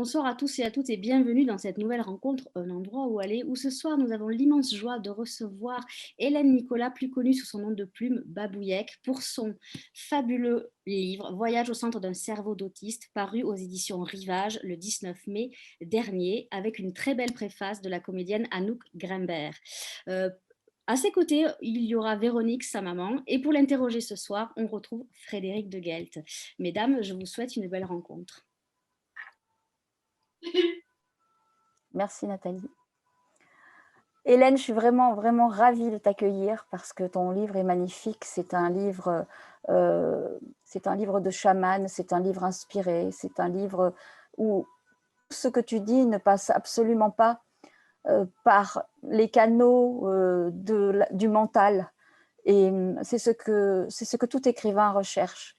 Bonsoir à tous et à toutes et bienvenue dans cette nouvelle rencontre, un endroit où aller, où ce soir nous avons l'immense joie de recevoir Hélène Nicolas, plus connue sous son nom de plume Babouillec, pour son fabuleux livre Voyage au centre d'un cerveau d'autiste, paru aux éditions Rivage le 19 mai dernier, avec une très belle préface de la comédienne Anouk Grimbert. Euh, à ses côtés, il y aura Véronique, sa maman, et pour l'interroger ce soir, on retrouve Frédéric de Gelt. Mesdames, je vous souhaite une belle rencontre. Merci Nathalie. Hélène, je suis vraiment, vraiment ravie de t'accueillir parce que ton livre est magnifique. C'est un livre de chaman, c'est un livre inspiré, c'est un livre où ce que tu dis ne passe absolument pas par les canaux du mental. Et c'est ce que tout écrivain recherche.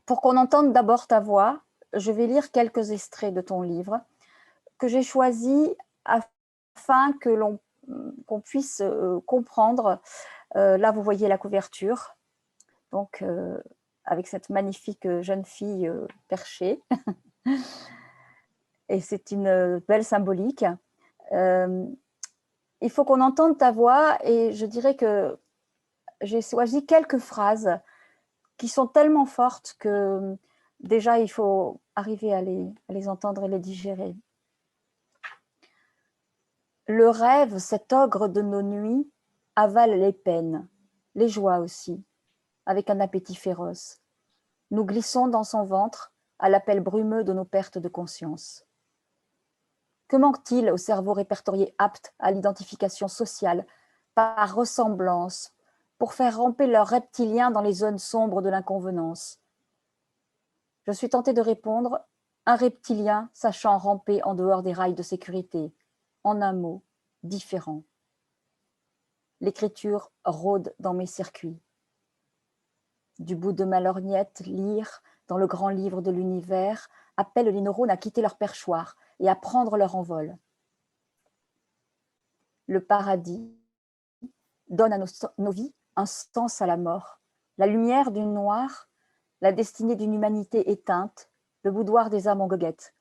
Pour qu'on entende d'abord ta voix, je vais lire quelques extraits de ton livre que j'ai choisi afin qu'on puisse comprendre. Là, vous voyez la couverture, donc avec cette magnifique jeune fille perchée. Et c'est une belle symbolique. Il faut qu'on entende ta voix et je dirais que j'ai choisi quelques phrases qui sont tellement fortes que déjà, il faut arriver à les entendre et les digérer. Le rêve, cet ogre de nos nuits, avale les peines, les joies aussi, avec un appétit féroce. Nous glissons dans son ventre à l'appel brumeux de nos pertes de conscience. Que manque-t-il au cerveau répertorié apte à l'identification sociale par ressemblance pour faire ramper leurs reptiliens dans les zones sombres de l'inconvenance? Je suis tentée de répondre, un reptilien sachant ramper en dehors des rails de sécurité. En un mot, différent. L'écriture rôde dans mes circuits. Du bout de ma lorgnette, lire, dans le grand livre de l'univers, appelle les neurones à quitter leur perchoir et à prendre leur envol. Le paradis donne à nos vies un sens à la mort, la lumière du noir, la destinée d'une humanité éteinte, le boudoir des âmes en goguette,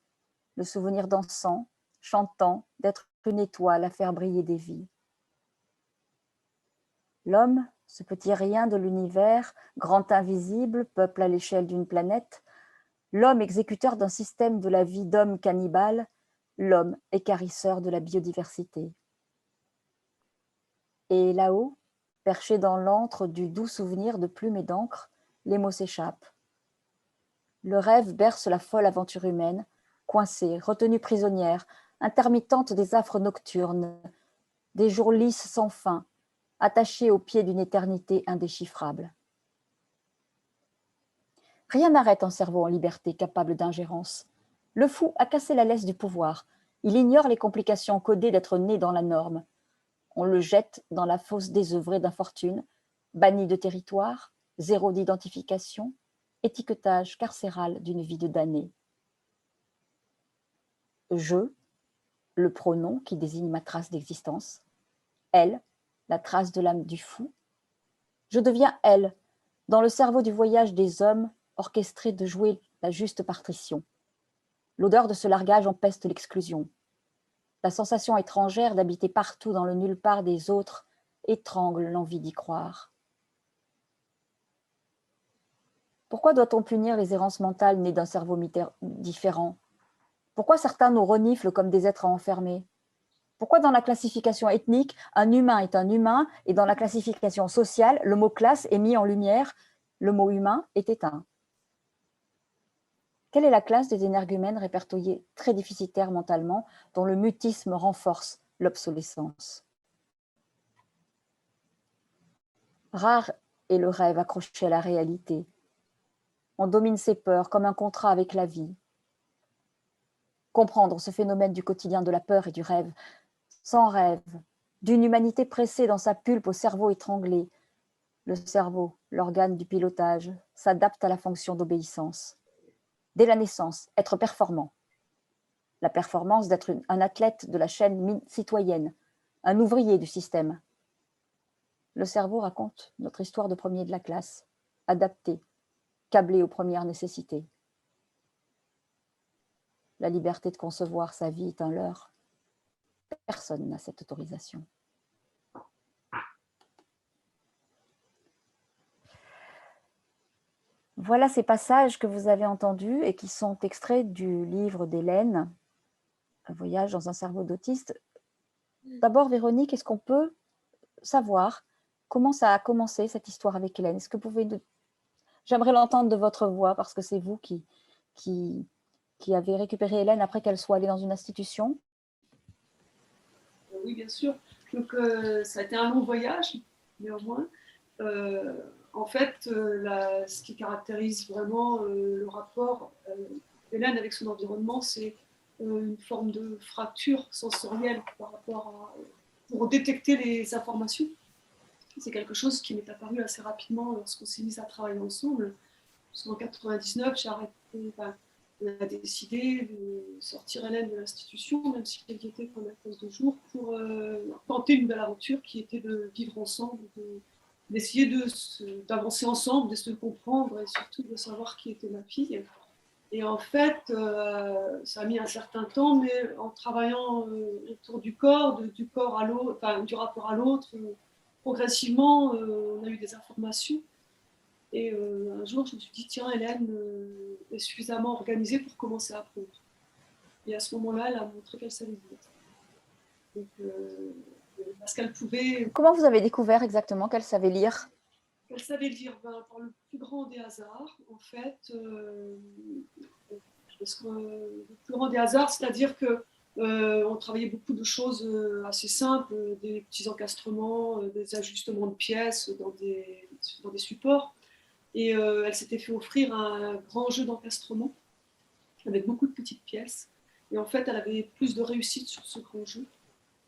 le souvenir dansant, chantant, d'être une étoile à faire briller des vies. L'homme, ce petit rien de l'univers, grand invisible, peuple à l'échelle d'une planète, l'homme exécuteur d'un système de la vie d'homme cannibale, l'homme écarisseur de la biodiversité. Et là-haut, perché dans l'antre du doux souvenir de plumes et d'encre, les mots s'échappent. Le rêve berce la folle aventure humaine, coincée, retenue prisonnière, intermittente des affres nocturnes, des jours lisses sans fin, attachée au pied d'une éternité indéchiffrable. Rien n'arrête un cerveau en liberté capable d'ingérence. Le fou a cassé la laisse du pouvoir. Il ignore les complications codées d'être né dans la norme. On le jette dans la fosse désœuvrée d'infortune, banni de territoire, zéro d'identification, étiquetage carcéral d'une vie de damné. Je, le pronom qui désigne ma trace d'existence. Elle, la trace de l'âme du fou. Je deviens elle, dans le cerveau du voyage des hommes, orchestré de jouer la juste partition. L'odeur de ce largage empeste l'exclusion. La sensation étrangère d'habiter partout dans le nulle part des autres étrangle l'envie d'y croire. Pourquoi doit-on punir les errances mentales nées d'un cerveau différent? Pourquoi certains nous reniflent comme des êtres enfermés? Pourquoi dans la classification ethnique, un humain est un humain et dans la classification sociale, le mot classe est mis en lumière, le mot humain est éteint? Quelle est la classe des énergumènes répertoriés très déficitaires mentalement, dont le mutisme renforce l'obsolescence? Rare est le rêve accroché à la réalité. On domine ses peurs comme un contrat avec la vie. Comprendre ce phénomène du quotidien de la peur et du rêve, sans rêve, d'une humanité pressée dans sa pulpe au cerveau étranglé. Le cerveau, l'organe du pilotage, s'adapte à la fonction d'obéissance. Dès la naissance, être performant. La performance d'être un athlète de la chaîne citoyenne, un ouvrier du système. Le cerveau raconte notre histoire de premier de la classe, adapté, câblé aux premières nécessités. la liberté de concevoir sa vie est un leurre. Personne n'a cette autorisation. Voilà ces passages que vous avez entendus et qui sont extraits du livre d'Hélène, Un voyage dans un cerveau d'autiste. D'abord, Véronique, est-ce qu'on peut savoir comment ça a commencé, cette histoire avec Hélène? Est-ce que vous pouvez... J'aimerais l'entendre de votre voix, parce que c'est vous qui avez récupéré Hélène après qu'elle soit allée dans une institution. Oui, bien sûr. Donc, ça a été un long voyage, néanmoins. En fait, ce qui caractérise vraiment le rapport Hélène avec son environnement, c'est une forme de fracture sensorielle par rapport à, pour détecter les informations. C'est quelque chose qui m'est apparu assez rapidement lorsqu'on s'est mis à travailler ensemble. Parce qu'en 99, j'ai arrêté, on a décidé de sortir Hélène de l'institution, même si elle y était pendant la pause de jour, pour tenter une nouvelle aventure qui était de vivre ensemble, d'essayer d'avancer ensemble, de se comprendre et surtout de savoir qui était ma fille. Et en fait, ça a mis un certain temps, mais en travaillant autour du corps, du corps à l'autre, enfin, du rapport à l'autre, progressivement, on a eu des informations. Et un jour, je me suis dit, tiens, Hélène est suffisamment organisée pour commencer à apprendre. Et à ce moment-là, elle a montré qu'elle savait lire. Donc, parce qu'elle pouvait... Comment vous avez découvert exactement qu'elle savait lire? Elle savait lire par le plus grand des hasards, en fait. Le plus grand des hasards, c'est-à-dire que on travaillait beaucoup de choses assez simples, des petits encastrements, des ajustements de pièces dans des supports. Et elle s'était fait offrir un grand jeu d'encastrement avec beaucoup de petites pièces. Et en fait, elle avait plus de réussite sur ce grand jeu,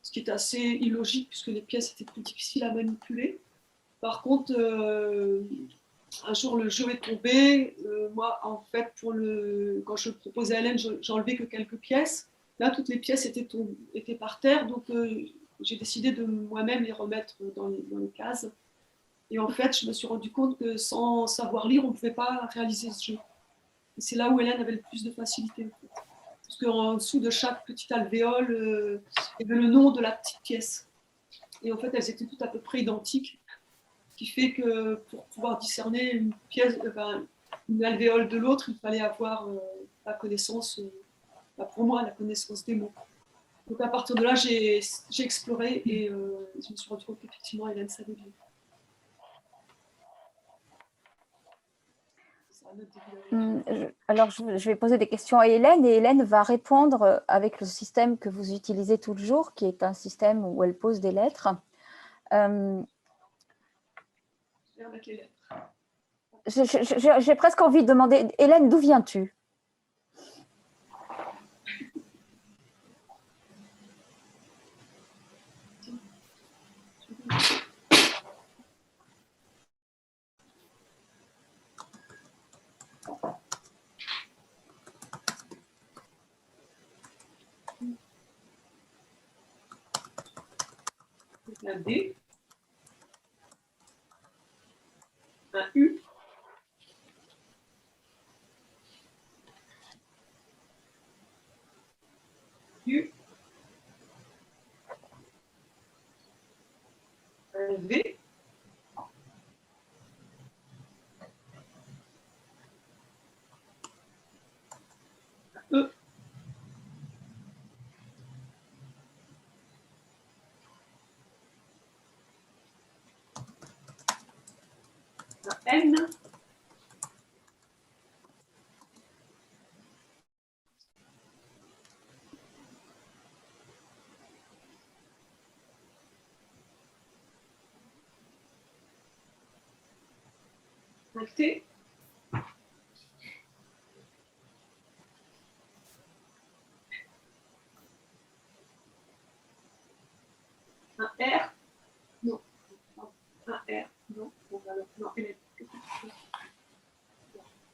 ce qui est assez illogique puisque les pièces étaient plus difficiles à manipuler. Par contre, un jour, le jeu est tombé. Moi, en fait, quand je proposais à Hélène, j'enlevais que quelques pièces. Là, toutes les pièces étaient par terre, donc j'ai décidé de moi-même les remettre dans les cases. Et en fait, je me suis rendu compte que sans savoir lire, on ne pouvait pas réaliser ce jeu. Et c'est là où Hélène avait le plus de facilité. En fait. Parce qu'en dessous de chaque petite alvéole, il y avait le nom de la petite pièce. Et en fait, elles étaient toutes à peu près identiques. Ce qui fait que pour pouvoir discerner une pièce, une alvéole de l'autre, il fallait avoir la connaissance, pour moi, la connaissance des mots. Donc à partir de là, j'ai exploré et je me suis rendu compte qu'effectivement, Hélène savait lire. Alors, je vais poser des questions à Hélène et Hélène va répondre avec le système que vous utilisez tout le jour, qui est un système où elle pose des lettres. J'ai presque envie de demander, Hélène, d'où viens-tu? Un D, un U, U, un V, un E, un N, un T, un R, non, un R, non, bon, alors, non, Hélène, qu'est-ce que tu fais?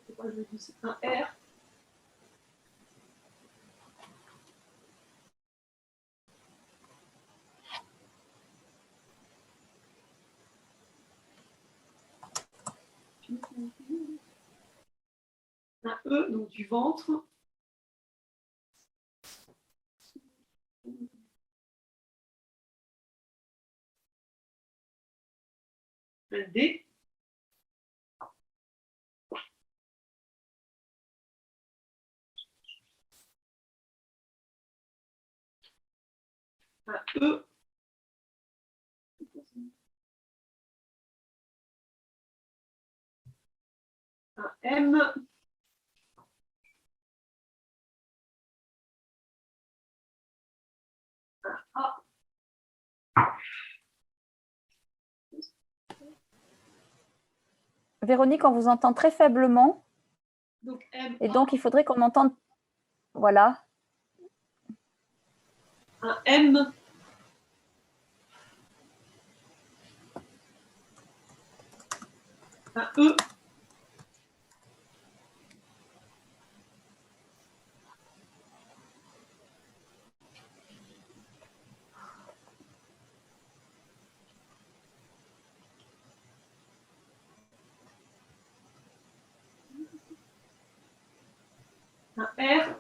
C'est pas je le dis, un R, un E, donc du ventre, un D, un E, un M, un A. Véronique, on vous entend très faiblement. Donc M, Et donc, il faudrait qu'on entende. Voilà. un M, un E, un R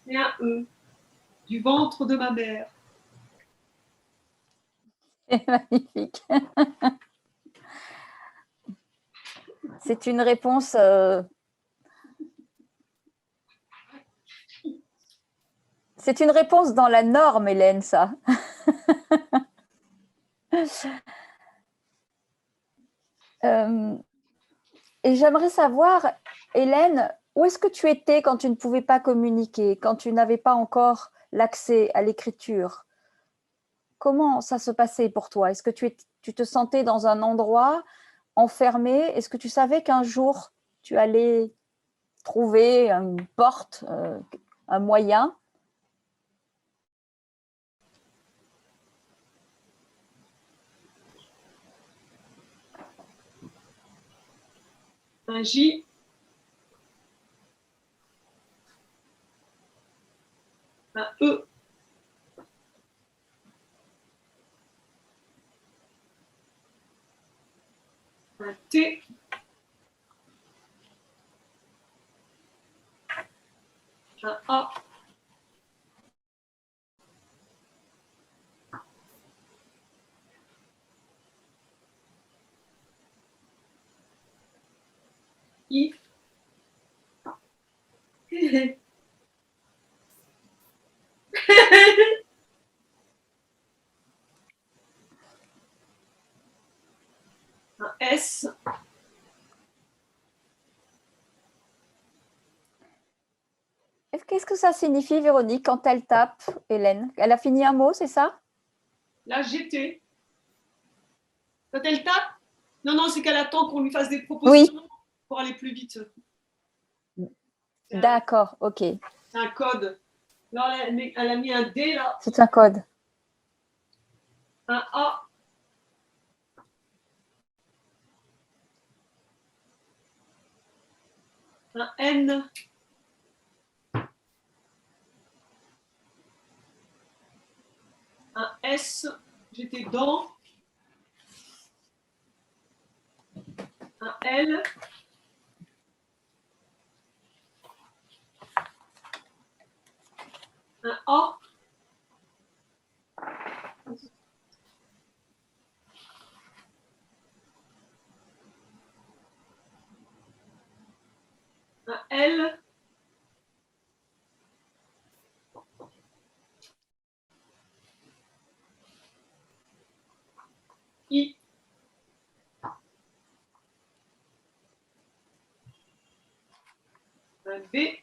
et un E, du ventre de ma mère. C'est magnifique. C'est une réponse. C'est une réponse dans la norme, Hélène, ça. Et j'aimerais savoir, Hélène, où est-ce que tu étais quand tu ne pouvais pas communiquer, quand tu n'avais pas encore l'accès à l'écriture? Comment ça se passait pour toi? Est-ce que tu te sentais dans un endroit enfermé? Est-ce que tu savais qu'un jour tu allais trouver une porte, un moyen? Un J, un E, un T, un A, I, un S, Qu'est-ce que ça signifie, Véronique, quand elle tape, Hélène? Elle a fini un mot, c'est ça? la GT. Quand elle tape, non, c'est qu'elle attend qu'on lui fasse des propositions pour aller plus vite. D'accord, ok. C'est un code. Là, elle a mis un D là. C'est un code. Un A. Un N. Un S. J'étais dans. Un L. Un A. Un L. I. Un B.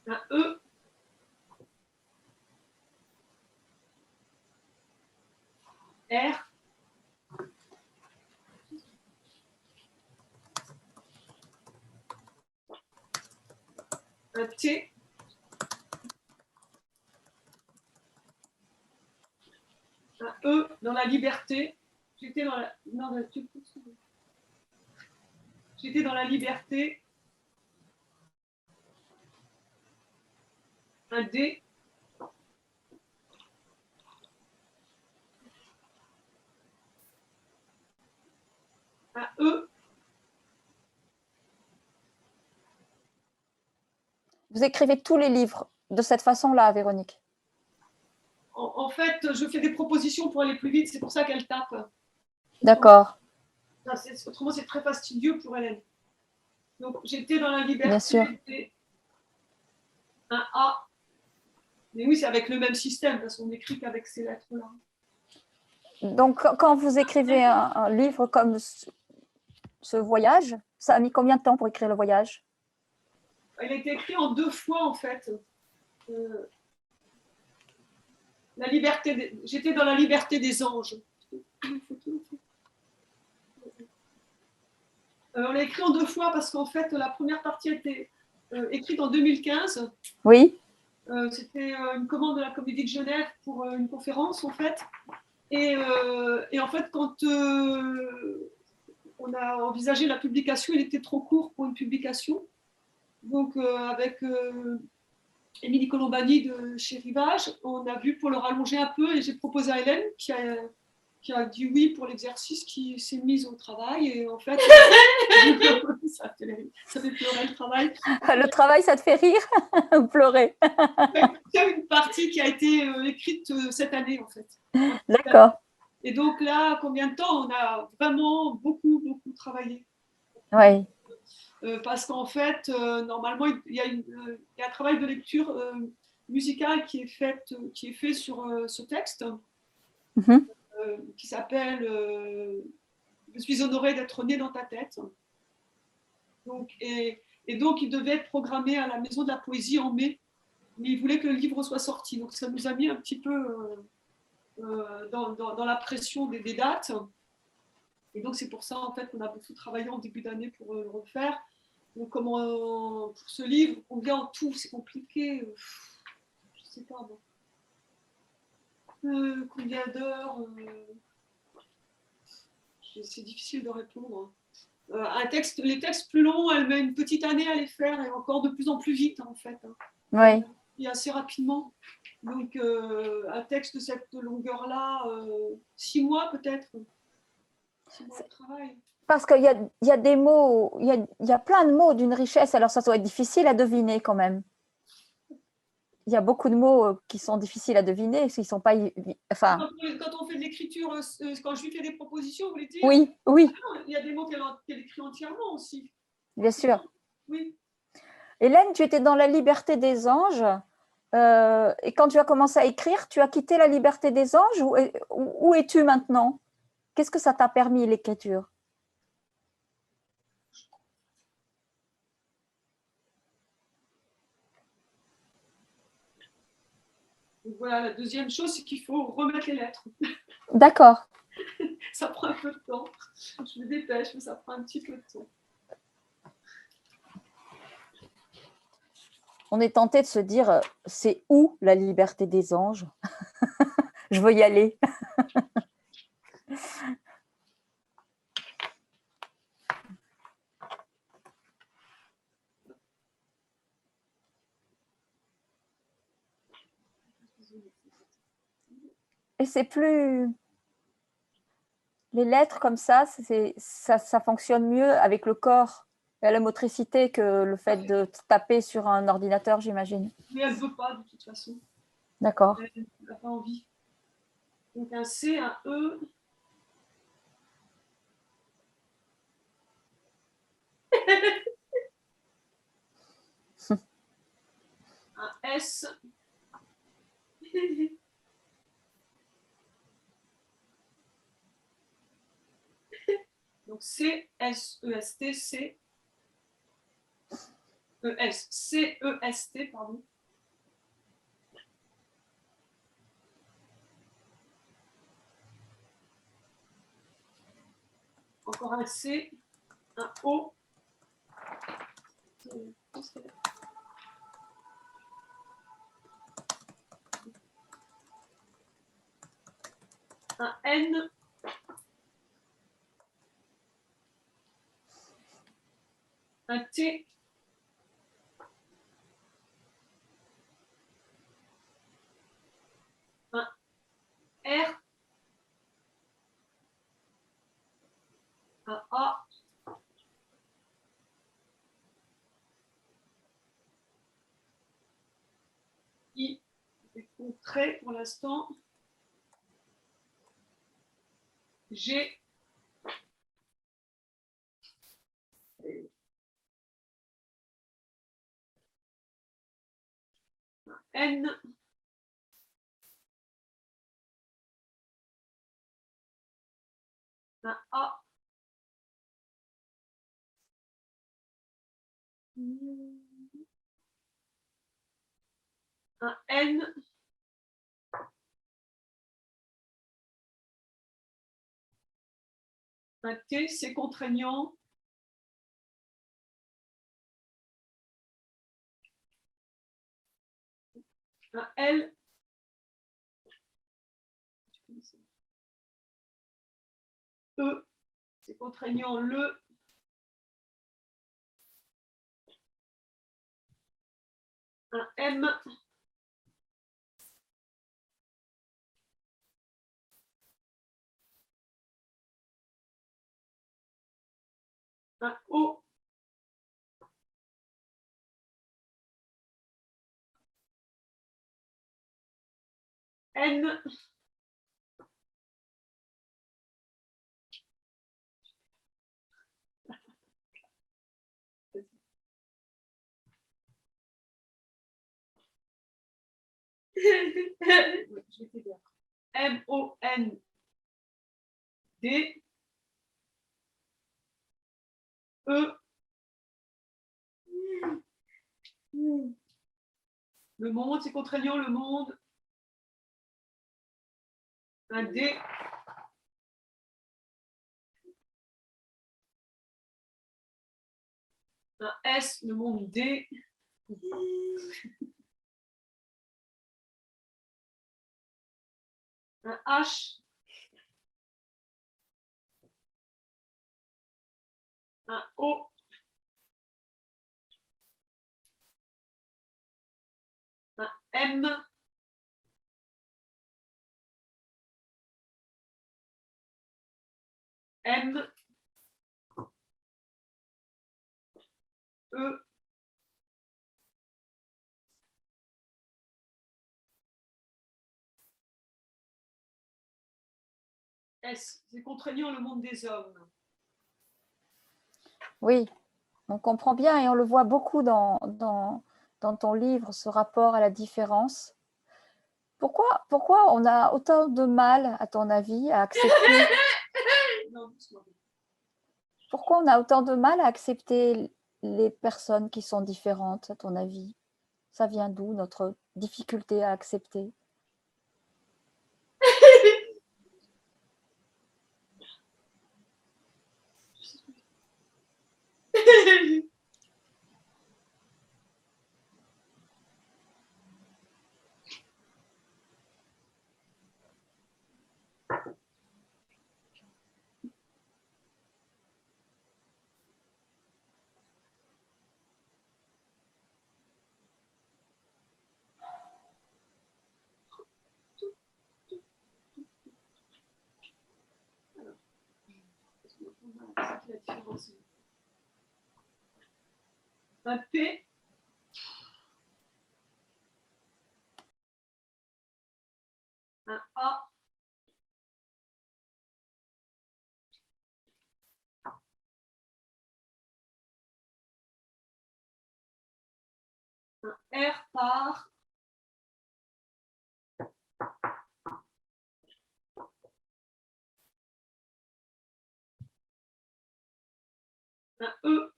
Un E. R. Un T. Un E dans la liberté. J'étais dans la. Non, j'étais dans la liberté. Un D. Un E. Vous écrivez tous les livres de cette façon-là, Véronique? En fait, je fais des propositions pour aller plus vite, c'est pour ça qu'elle tape. D'accord. Autrement, c'est très fastidieux pour Hélène. Donc, j'étais dans la Bien sûr. liberté, un A. Mais oui, c'est avec le même système, parce qu'on n'écrit qu'avec ces lettres-là. Donc, quand vous écrivez un livre comme ce voyage, ça a mis combien de temps pour écrire le voyage? Il a été écrit en 2 fois, en fait. La liberté, j'étais dans la liberté des anges. On l'a écrit en 2 fois parce qu'en fait, la première partie a été écrite en 2015. Oui. C'était une commande de la Comédie de Genève pour une conférence, en fait. Et en fait, quand on a envisagé la publication, il était trop court pour une publication. Donc, avec Émilie Colombani de chez Rivage, on a vu pour le rallonger un peu et j'ai proposé à Hélène qui a dit oui pour l'exercice, qui s'est mise au travail et en fait, ça fait pleurer le travail. Le travail, ça te fait rire ou pleurer? Il y a une partie qui a été écrite cette année en fait. D'accord. Et donc là, combien de temps? On a vraiment beaucoup, beaucoup travaillé. Oui. Parce qu'en fait, normalement, il y a un travail de lecture musicale qui est fait sur ce texte, qui s'appelle Je suis honorée d'être née dans ta tête. Donc, et donc, il devait être programmé à la Maison de la Poésie en mai, mais il voulait que le livre soit sorti. Donc, ça nous a mis un petit peu dans la pression des dates. Et donc, c'est pour ça, en fait, qu'on a beaucoup travaillé en début d'année pour le refaire. Donc, pour ce livre, combien en tout, c'est compliqué. Je sais pas, bon. Combien d'heures c'est difficile de répondre. Les textes plus longs, elle met une petite année à les faire et encore de plus en plus vite, en fait. Oui. Et assez rapidement. Donc, un texte de cette longueur-là, 6 mois peut-être. 6 mois de travail. Parce qu'il y a des mots, il y a plein de mots d'une richesse, alors ça doit être difficile à deviner quand même. Il y a beaucoup de mots qui sont difficiles à deviner, s'ils sont pas. Enfin. Quand on fait de l'écriture, quand je lui fais des propositions, vous voulez dire? Oui, oui. Il y a des mots qu'elle écrit entièrement aussi. Bien sûr. Oui. Hélène, tu étais dans la liberté des anges. Et quand tu as commencé à écrire, tu as quitté la liberté des anges. Où es-tu maintenant? Qu'est-ce que ça t'a permis, l'écriture? Donc voilà, la deuxième chose, c'est qu'il faut remettre les lettres. D'accord. Ça prend un peu de temps. Je me dépêche, mais ça prend un petit peu de temps. On est tenté de se dire, c'est où la liberté des anges? Je veux y aller. Et c'est plus... Les lettres comme ça, ça fonctionne mieux avec le corps et la motricité que le fait de taper sur un ordinateur, j'imagine. Mais elle ne veut pas, de toute façon. D'accord. Elle n'a pas envie. Donc un C, un E. Un S. Donc C, S, E, S, T, C. E, S, C, E, S, T, pardon. Encore un C, un O. Un N. Un T. Un R. Un A. trait pour l'instant. G. N. Un A. Un N. Un T, c'est contraignant. Un L. E, c'est contraignant. Le. Un M. Un O. N. M, O, N, D. E. Le monde, c'est contraignant, le monde. Un D. Un S, le monde D. Un H. Un O. Un M. M. E. S, c'est contraignant, le monde des hommes. Oui, on comprend bien et on le voit beaucoup dans ton livre, ce rapport à la différence. Pourquoi on a autant de mal, à ton avis, à accepter Pourquoi on a autant de mal à accepter les personnes qui sont différentes, à ton avis? Ça vient d'où, notre difficulté à accepter? Un P. Un A. Un R par. Un E.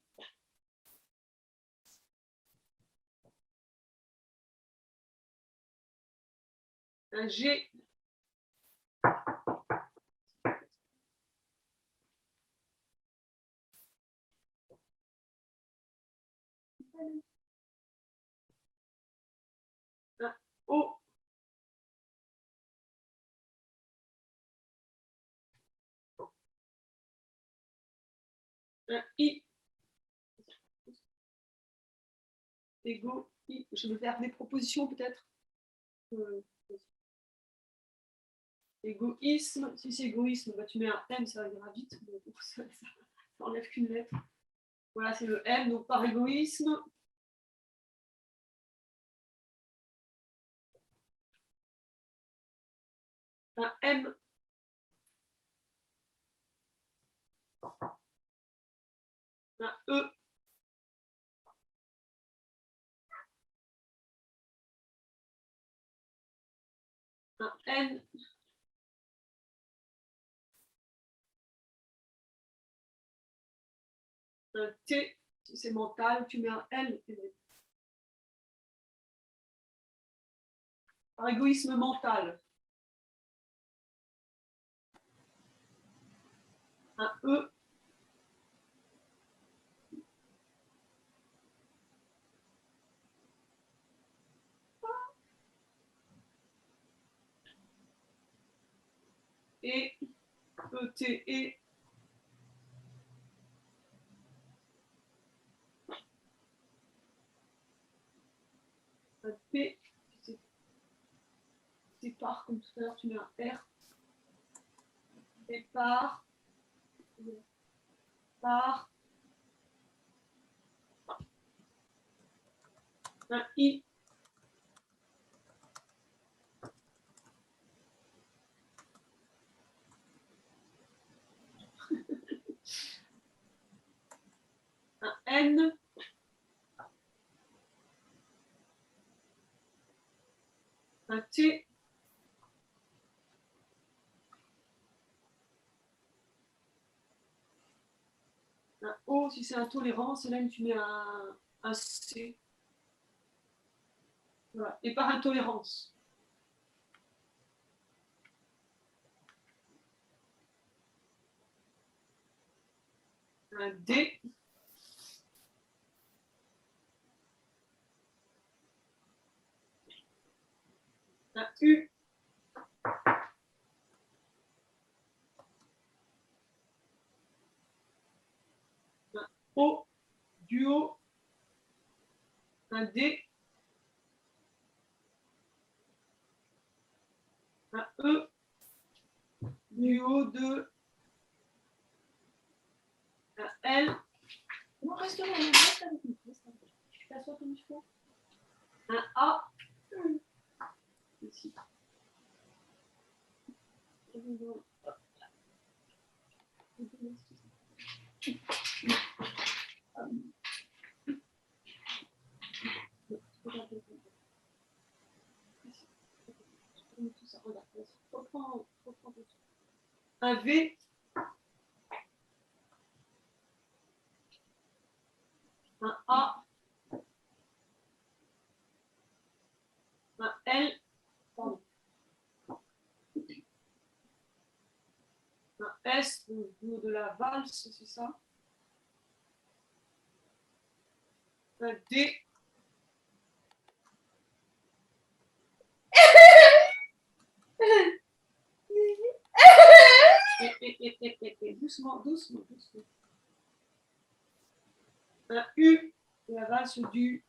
Un G. Un O. Un I. Égo, I. Je vais faire des propositions peut-être. Égoïsme. Si c'est égoïsme, bah, tu mets un M, ça ira vite. Ça enlève qu'une lettre. Voilà, c'est le M, donc par égoïsme. un M, un E, un N, un T, si c'est mental, tu mets un L, par égoïsme mental. Un E, et E-T-E, un P, départ, comme tout à l'heure, tu mets un R, départ, par, un I, un N, un T, un O, si c'est intolérance, là tu mets un C. Voilà. Et par intolérance. Un D, un U, un O, duo, un D, un E, duo de, un L, non, reste là, reste avec nous, tu t'assois comme il faut, un A, ici. Un V, un A, un L, pardon, un S, le duo de la valse, c'est ça, un D, et doucement, doucement, doucement. Un U, la valse du.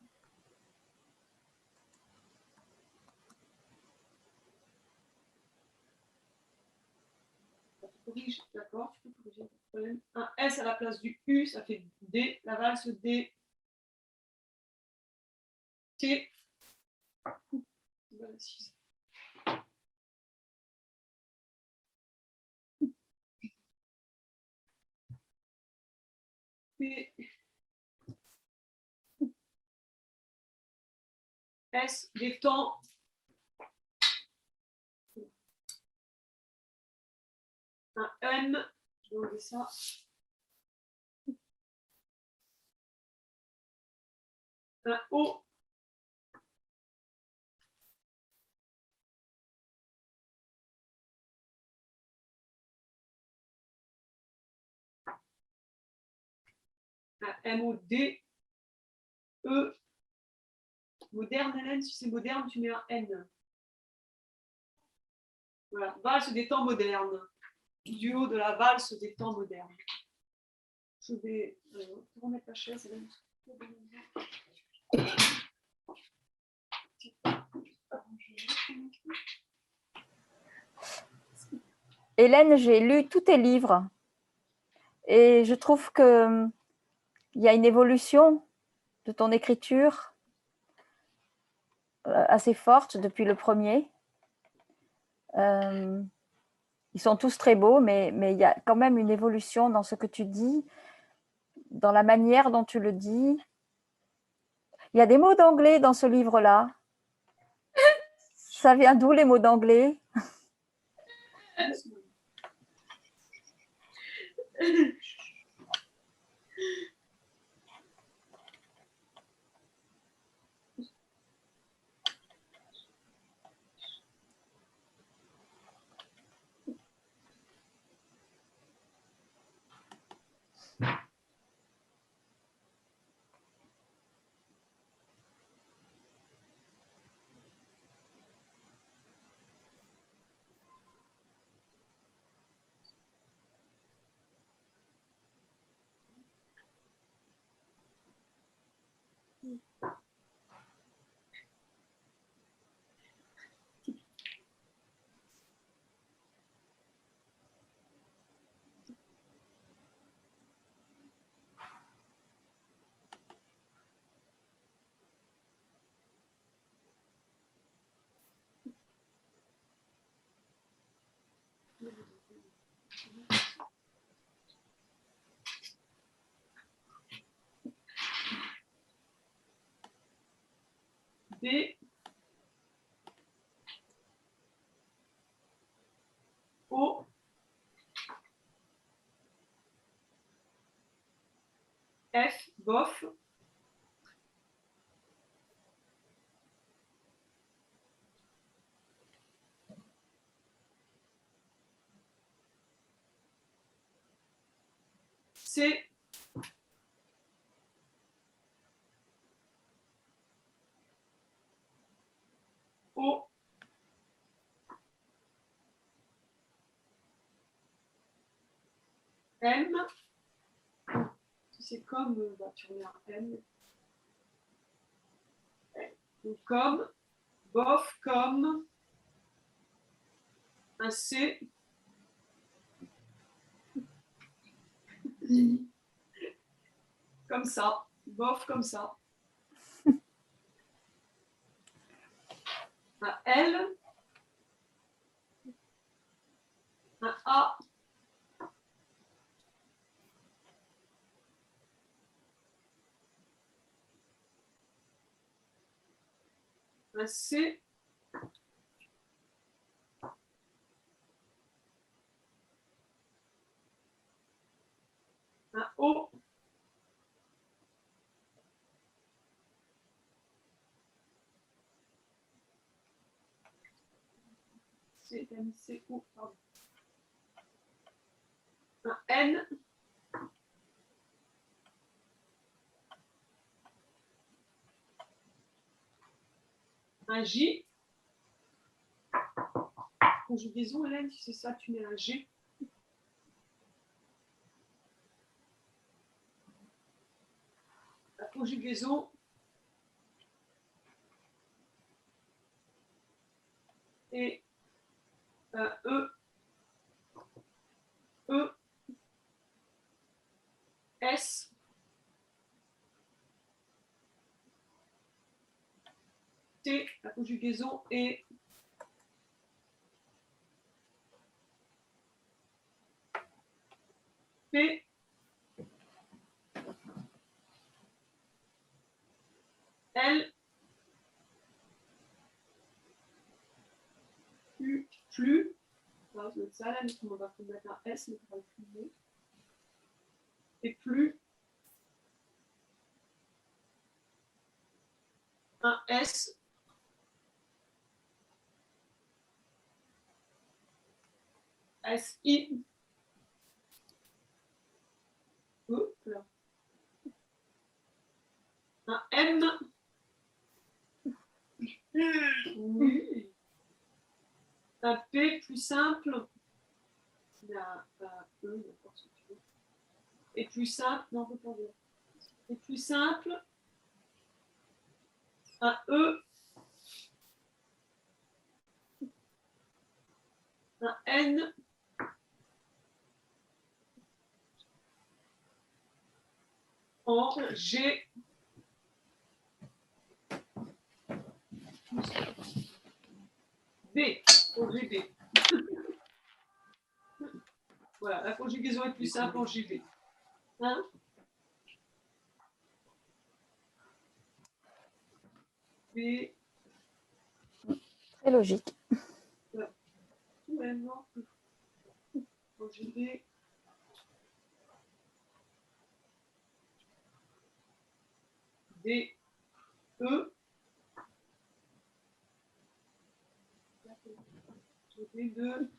Corrige, d'accord, tu peux corriger, pas de problème. Un S à la place du U, ça fait D, la valse D, T. P, S, des temps. Un M, je vais enlever ça. Un O, un M-O-D, E, moderne, Hélène, si c'est moderne, tu mets un N. Voilà, valse des temps modernes. Duo de la valse des temps modernes. Je vais remettre la chaise, Hélène. Hélène, j'ai lu tous tes livres et je trouve qu'il y a une évolution de ton écriture assez forte depuis le premier. Ils sont tous très beaux, mais il y a quand même une évolution dans ce que tu dis, dans la manière dont tu le dis. Il y a des mots d'anglais dans ce livre-là. Ça vient d'où les mots d'anglais? D O F bof C O M. C'est comme, bah, tu remets un M. Donc, comme, bof, comme, un C. Comme ça, bof, comme ça. Un L. Un A. Un C. Un O. C, M, C, O, pardon. Un N. Un J. Conjugaison, Hélène, si c'est ça, tu mets un G. La conjugaison. Et E. E. S. T. La conjugaison est P. L. U. Plus. Alors, je vais mettre ça là, mais on va mettre un S, mais on va le plus. Et plus. Un S. S-I. Là. Un M. Oui. Un P plus simple. Il y a un E, n'importe ce que tu veux. Et plus simple, non, on peut pas dire. Et plus simple. Un E. Un N. En G. B. Au GB. Voilà, la conjugaison est plus simple en GB. Hein? B. Très logique. Ouais, non. En GB. D. E. D2.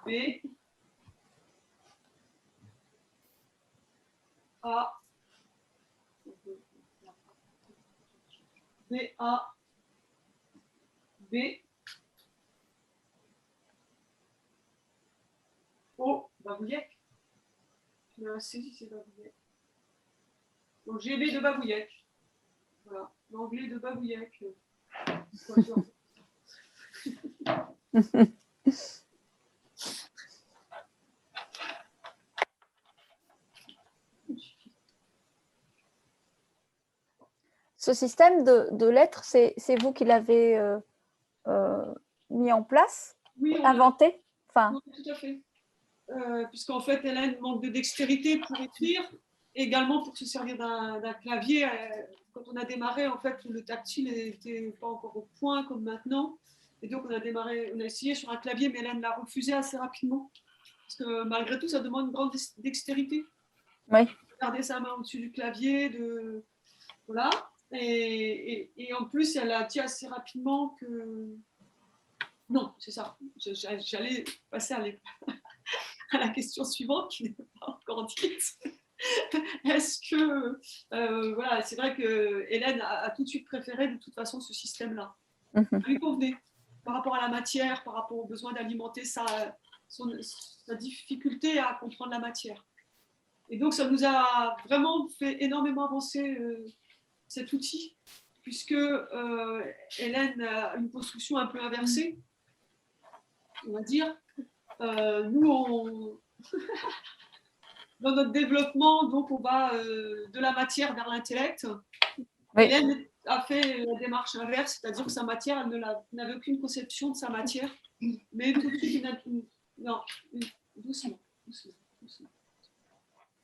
B. A. B. A. B. O. Babouillec. Tu l'as saisi, c'est Babouillec. Donc GB de Babouillec. Voilà, l'anglais de Babouillec. Ce système de lettres, c'est vous qui l'avez mis en place, oui, inventé? Enfin... Oui, tout à fait. Puisqu'en fait, Hélène manque de dextérité pour écrire, également pour se servir d'un clavier. Quand on a démarré, en fait, le tactile n'était pas encore au point comme maintenant. Et donc, on a essayé sur un clavier, mais Hélène l'a refusé assez rapidement. Parce que malgré tout, ça demande une grande dextérité. Oui. Garder sa main au-dessus du clavier, voilà. Et en plus, elle a dit assez rapidement que... Non, c'est ça. J'allais passer à la question suivante qui n'est pas encore dite. Est-ce que... voilà, c'est vrai que Hélène a tout de suite préféré de toute façon ce système-là. Ça lui convenait par rapport à la matière, par rapport au besoin d'alimenter sa difficulté à comprendre la matière. Et donc, ça nous a vraiment fait énormément avancer cet outil, puisque Hélène a une construction un peu inversée, on va dire. Nous, dans notre développement, donc on va de la matière vers l'intellect. Oui. Hélène a fait la démarche inverse, c'est-à-dire que sa matière, elle n'avait aucune conception de sa matière, mais tout de suite, doucement.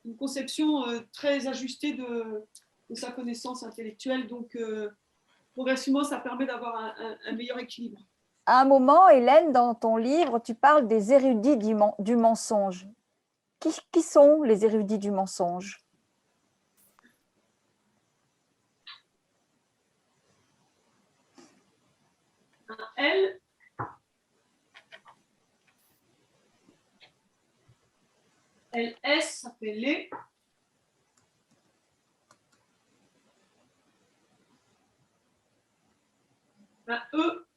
Une conception très ajustée de sa connaissance intellectuelle. Donc, progressivement, ça permet d'avoir un meilleur équilibre. À un moment, Hélène, dans ton livre, tu parles des érudits du mensonge. Qui sont les érudits du mensonge? Un L. LS, ça fait les. Un E.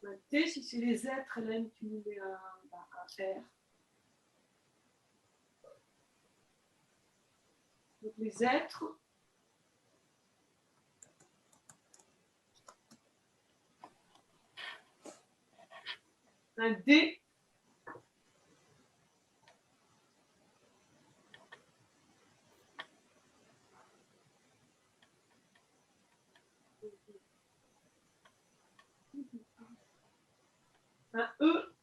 Un T, si c'est les êtres, Hélène, tu nous mets un R. Donc les êtres. Un D. Un E.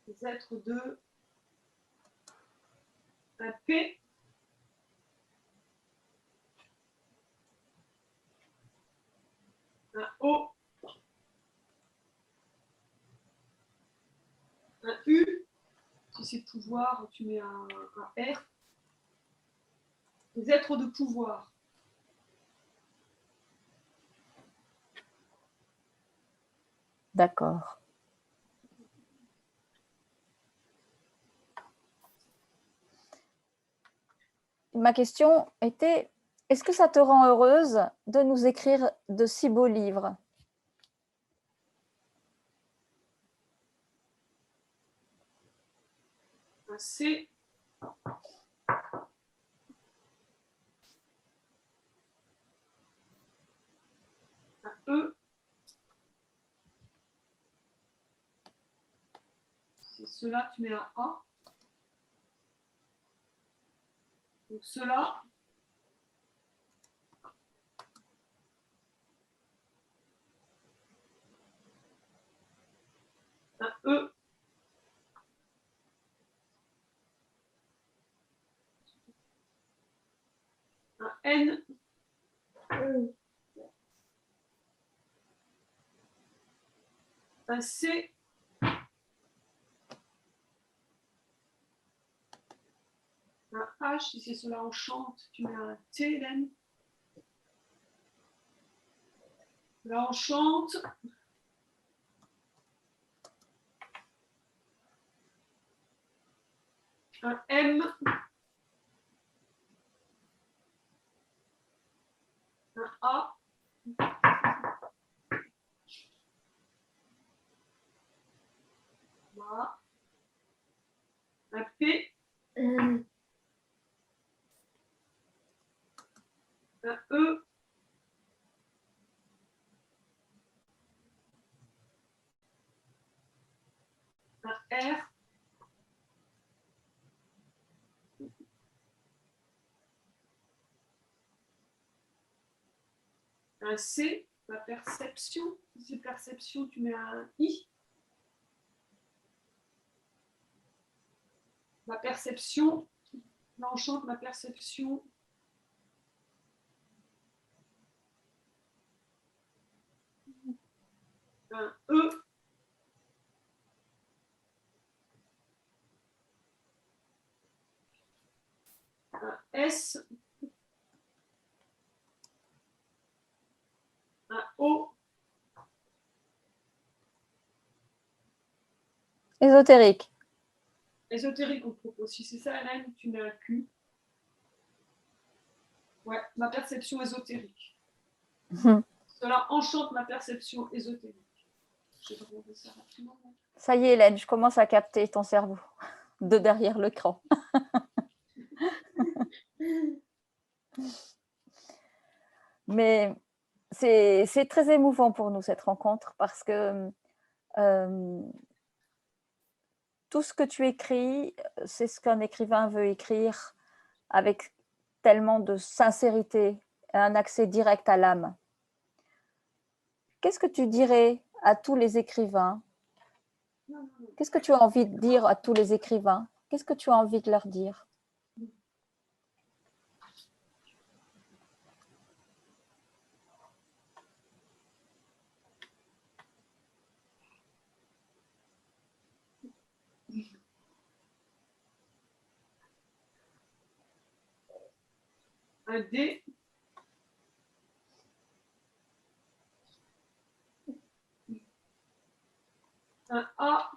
Les êtres de. Un P. Un O. Un U. Si c'est pouvoir, tu mets un R. Les êtres de pouvoir. D'accord. Ma question était, est-ce que ça te rend heureuse de nous écrire de si beaux livres? Un C. Un E. C'est cela, tu mets un A. Donc cela. Un E. Un N. Un C. Un H, si c'est cela en chante, tu mets un T, Hélène. Là, on chante. Un M. Un A. Voilà. Un P. Un E. Un R. Un C, la perception. Si c'est perception, tu mets un I. La perception. Là, on chante la perception. Un E. Un S. Un O. Ésotérique. Ésotérique, on propose. Si c'est ça, Hélène, tu mets un Q. Ouais, ma perception ésotérique. Cela enchante ma perception ésotérique. Je vais remonter ça rapidement. Ça y est, Hélène, je commence à capter ton cerveau de derrière l'écran. Mais c'est très émouvant pour nous, cette rencontre, parce que tout ce que tu écris, c'est ce qu'un écrivain veut écrire avec tellement de sincérité, un accès direct à l'âme. Qu'est-ce que tu dirais à tous les écrivains? Qu'est-ce que tu as envie de dire à tous les écrivains? Qu'est-ce que tu as envie de leur dire? Un D. Un A.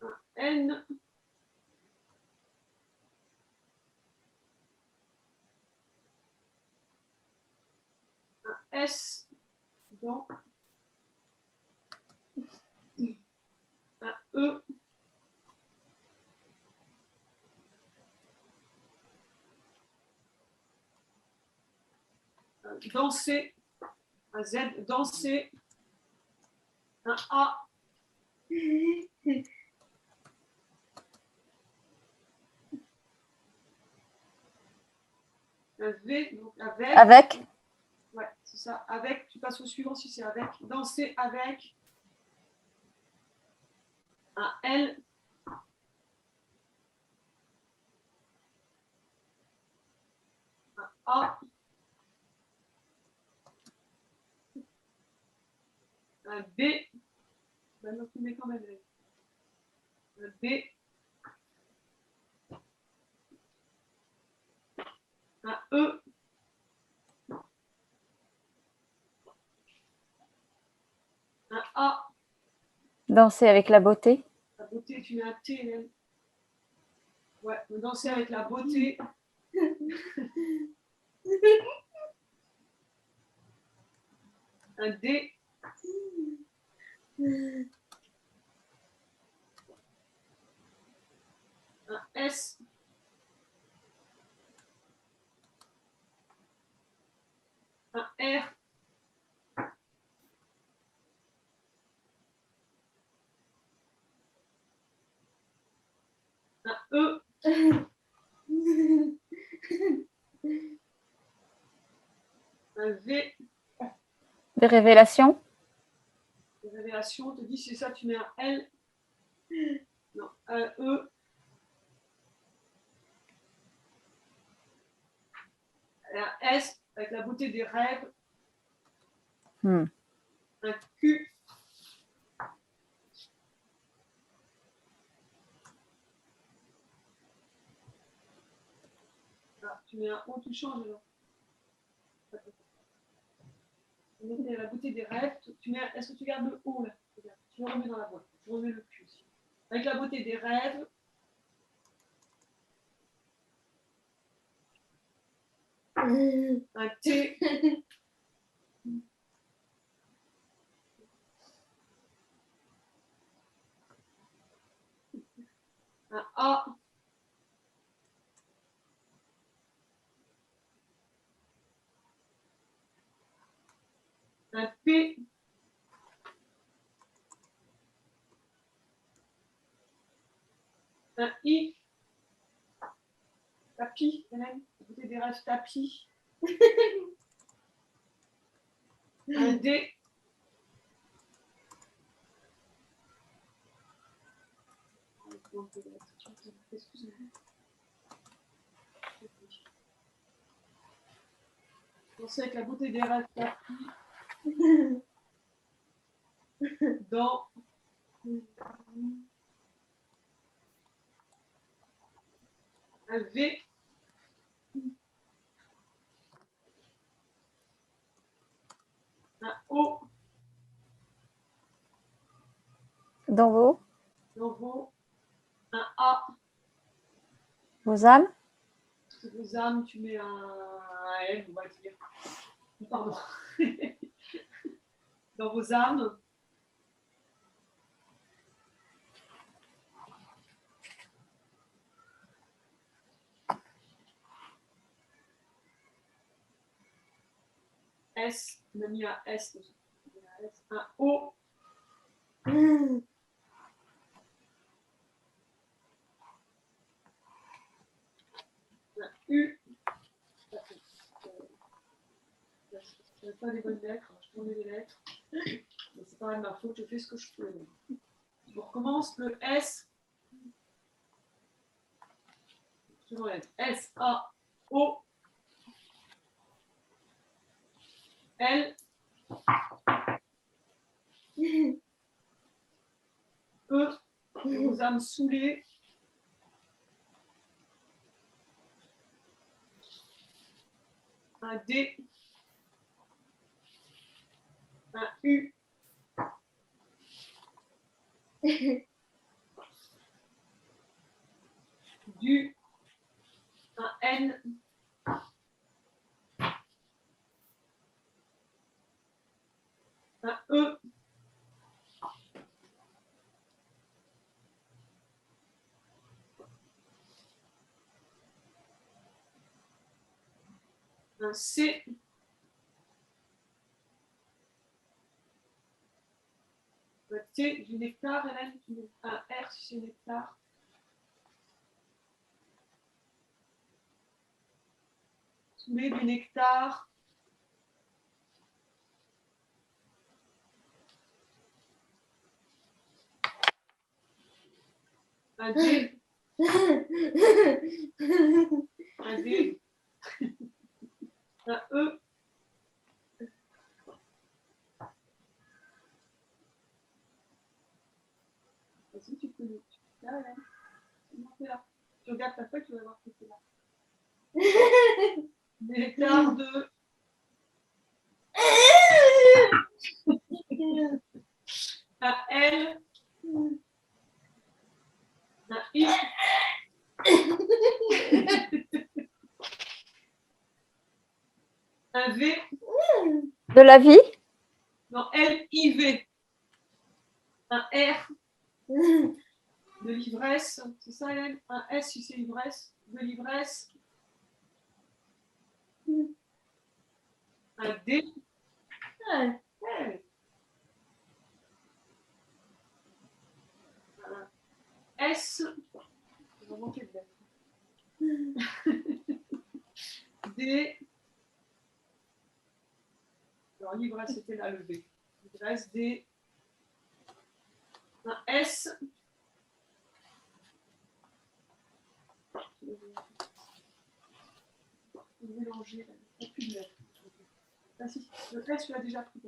Un N. Un S. Donc, un E. Un danser. Un Z. Danser. Un A. Un V. Donc avec. Avec? Ouais, c'est ça. Avec. Tu passes au suivant si c'est avec. Danser avec. Un L. Un A. Un B. Maintenant, tu mets quand même un B. Un E. Un A. Danser avec la beauté? La beauté, tu mets un T, Hélène. Ouais, danser avec la beauté. Un D. Un S. Un R. Des révélations? Des révélations, on te dit c'est ça, tu mets un L. Non, un E. Un S avec la beauté des rêves. Un Q. Ah, tu mets un O, tu changes alors. La beauté des rêves, tu mets, est-ce que tu gardes le O là? Tu le remets dans la boîte. Tu remets le Q aussi. Avec la beauté des rêves. Un T. Un A. Un P. Un I. Tapis, Hélène. Beauté des rêves, tapis. Un D. Excusez-moi. Pensez avec la beauté des rêves, tapis. Dans un V. Un O. Dans vos Un A. Vos âmes? C'est vos âmes, tu mets un L, on va dire. Pardon. Dans vos âmes. S, on a mis un S. Un O. Un U. Je n'avais pas les bonnes lettres, je tournais les lettres. Mais c'est pas de ma faute, je fais ce que je peux. On recommence le S. S, A, O, L, E, vos âmes saoulées. Un D, un U, du, un N, un E, un C, un T du nectar, Hélène, un R si c'est nectar. Soulé du nectar. Un D. Un D. Un E. Vas-y, tu peux le. Là, Hélène. C'est là. Tu regardes ta feuille, tu vas voir que c'est là. Nectar de. Un L. Un I. Un V. De la vie? Non, L-I-V. Un R. De l'ivresse. C'est ça, Hélène? Un S si c'est ivresse. De l'ivresse. Un D. Un S. On va manquer de lettres. D. Non, Alors, l'ivresse, c'était là le B. L'ivresse des... Un S. Mélanger, il n'y a plus de lettres. Ah, si, le S, tu l'as déjà pris.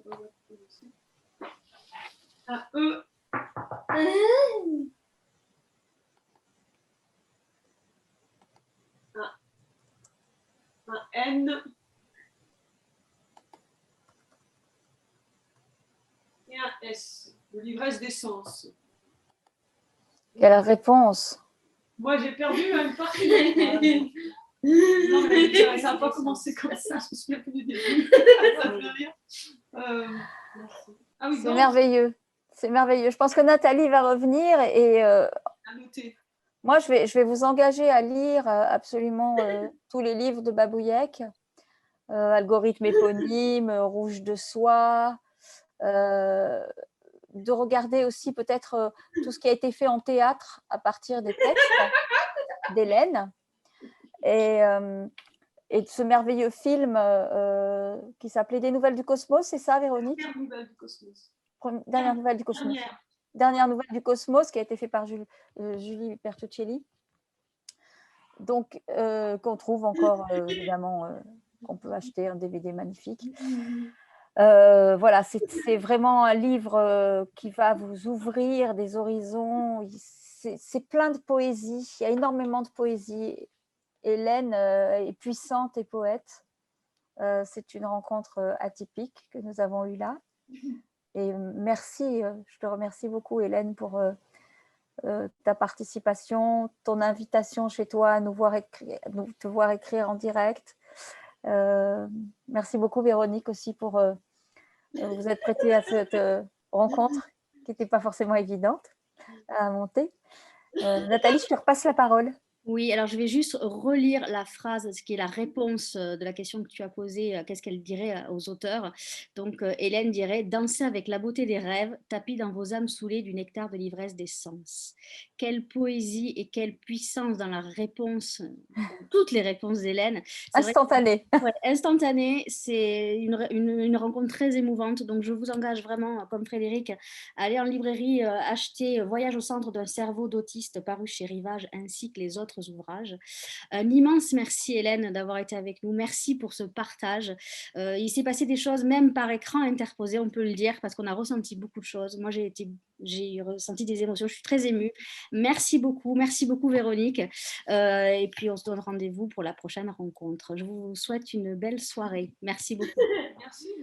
Un E. Un N. Et un S. De l'ivresse d'essence. Quelle réponse? Moi, j'ai perdu une partie. Non, mais ça n'a pas commencé comme ça. Je me souviens plus du début. Ça fait rire. Ah oui, c'est merveilleux. C'est merveilleux. Je pense que Nathalie va revenir et à noter. moi, je vais vous engager à lire absolument tous les livres de Babouyek, Algorithme éponyme, Rouge de soie, de regarder aussi peut-être tout ce qui a été fait en théâtre à partir des textes d'Hélène et de ce merveilleux film qui s'appelait Des nouvelles du cosmos, c'est ça, Véronique? Dernière nouvelle du cosmos. Dernière nouvelle du cosmos. Dernière nouvelle du cosmos qui a été fait par Julie Bertuccelli. Donc, qu'on trouve encore, évidemment, qu'on peut acheter un DVD magnifique. Voilà, c'est vraiment un livre qui va vous ouvrir des horizons. C'est plein de poésie, il y a énormément de poésie. Hélène est puissante et poète. C'est une rencontre atypique que nous avons eue là. Et merci, je te remercie beaucoup Hélène pour ta participation, ton invitation chez toi à te voir écrire en direct. Merci beaucoup Véronique aussi pour vous être prêtée à cette rencontre qui n'était pas forcément évidente à monter. Nathalie, je te repasse la parole. Oui, alors je vais juste relire la phrase, ce qui est la réponse de la question que tu as posée, qu'est-ce qu'elle dirait aux auteurs. Donc Hélène dirait « Dansez avec la beauté des rêves, tapis dans vos âmes saoulées du nectar de l'ivresse des sens ». Quelle poésie et quelle puissance dans la réponse, dans toutes les réponses d'Hélène. Instantanée. Ouais, instantanée, c'est une rencontre très émouvante. Donc je vous engage vraiment, comme Frédéric, à aller en librairie, acheter Voyage au centre d'un cerveau d'autiste paru chez Rivage, ainsi que les autres ouvrages. Un immense merci Hélène d'avoir été avec nous. Merci pour ce partage. Il s'est passé des choses même par écran interposé, on peut le dire, parce qu'on a ressenti beaucoup de choses. Moi, j'ai ressenti des émotions. Je suis très émue. Merci beaucoup Véronique. Et puis on se donne rendez-vous pour la prochaine rencontre. Je vous souhaite une belle soirée. Merci beaucoup. Merci.